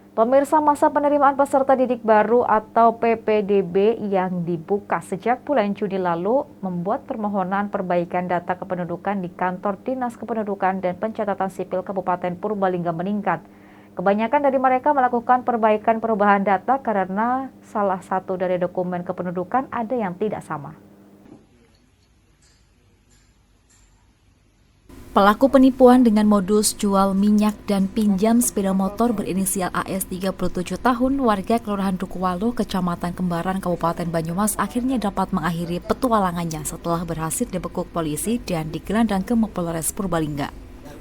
Pemirsa, masa penerimaan peserta didik baru atau PPDB yang dibuka sejak bulan Juni lalu membuat permohonan perbaikan data kependudukan di kantor Dinas Kependudukan dan Pencatatan Sipil Kabupaten Purbalingga meningkat. Kebanyakan dari mereka melakukan perbaikan perubahan data karena salah satu dari dokumen kependudukan ada yang tidak sama. Pelaku penipuan dengan modus jual minyak dan pinjam sepeda motor berinisial AS 37 tahun warga Kelurahan Dukuwaluh, Kecamatan Kembaran, Kabupaten Banyumas akhirnya dapat mengakhiri petualangannya setelah berhasil dibekuk polisi dan digelandang ke Mapolres Purbalingga.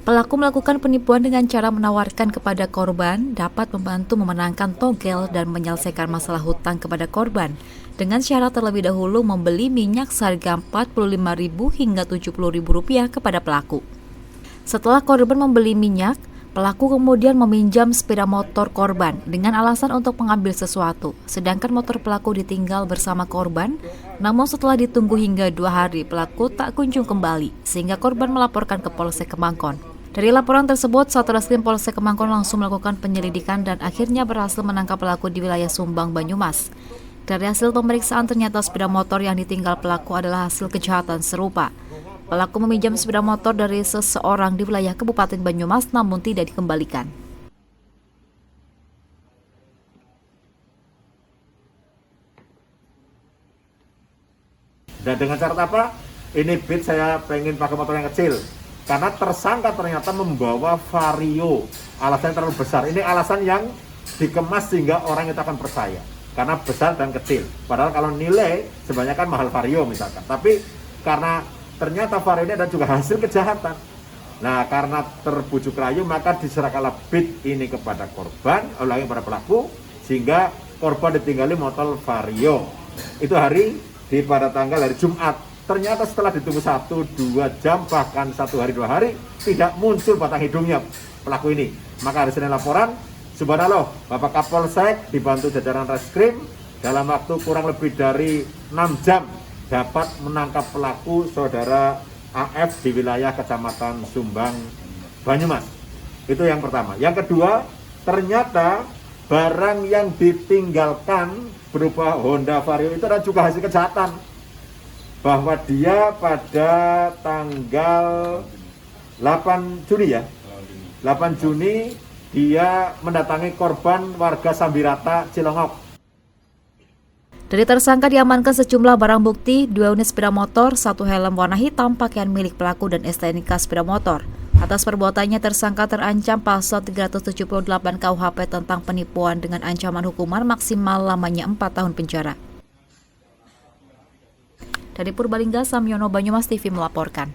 Pelaku melakukan penipuan dengan cara menawarkan kepada korban dapat membantu memenangkan togel dan menyelesaikan masalah hutang kepada korban dengan syarat terlebih dahulu membeli minyak seharga Rp45.000 hingga Rp70.000 kepada pelaku. Setelah korban membeli minyak, pelaku kemudian meminjam sepeda motor korban dengan alasan untuk mengambil sesuatu. Sedangkan motor pelaku ditinggal bersama korban, namun setelah ditunggu hingga 2 hari, pelaku tak kunjung kembali, sehingga korban melaporkan ke Polsek Kemangkon. Dari laporan tersebut, Satreskrim Polsek Kemangkon langsung melakukan penyelidikan dan akhirnya berhasil menangkap pelaku di wilayah Sumbang, Banyumas. Dari hasil pemeriksaan ternyata sepeda motor yang ditinggal pelaku adalah hasil kejahatan serupa. Pelaku meminjam sepeda motor dari seseorang di wilayah Kabupaten Banyumas namun tidak dikembalikan. Dan dengan syarat apa? Ini Beat saya pengen pakai motor yang kecil. Karena tersangka ternyata membawa Vario. Alasannya terlalu besar. Ini alasan yang dikemas sehingga orang itu akan percaya. Karena besar dan kecil. Padahal kalau nilai sebenarnya kan mahal Vario misalkan. Tapi karena ternyata Vario ini ada juga hasil kejahatan. Nah, karena terbujuk rayu maka diserahkanlah Beat ini kepada korban, ulangi kepada pelaku, sehingga korban ditinggali motor Vario. Itu pada tanggal hari Jumat. Ternyata setelah ditunggu 1-2 jam, bahkan 1 hari 2 hari, tidak muncul batang hidungnya pelaku ini. Maka hari Senin laporan, subhanallah, Bapak Kapolsek dibantu jajaran Reskrim dalam waktu kurang lebih dari 6 jam dapat menangkap pelaku saudara AF di wilayah Kecamatan Sumbang, Banyumas. Itu yang pertama. Yang kedua, ternyata barang yang ditinggalkan berupa Honda Vario itu adalah juga hasil kejahatan. Bahwa dia pada tanggal 8 Juni ya, 8 Juni dia mendatangi korban warga Sambirata, Cilongok. Dari tersangka diamankan sejumlah barang bukti, 2 unit sepeda motor, 1 helm warna hitam, pakaian milik pelaku dan STNK sepeda motor. Atas perbuatannya tersangka terancam pasal 378 KUHP tentang penipuan dengan ancaman hukuman maksimal lamanya 4 tahun penjara. Dari Purbalingga, Samyono, Banyumas TV melaporkan.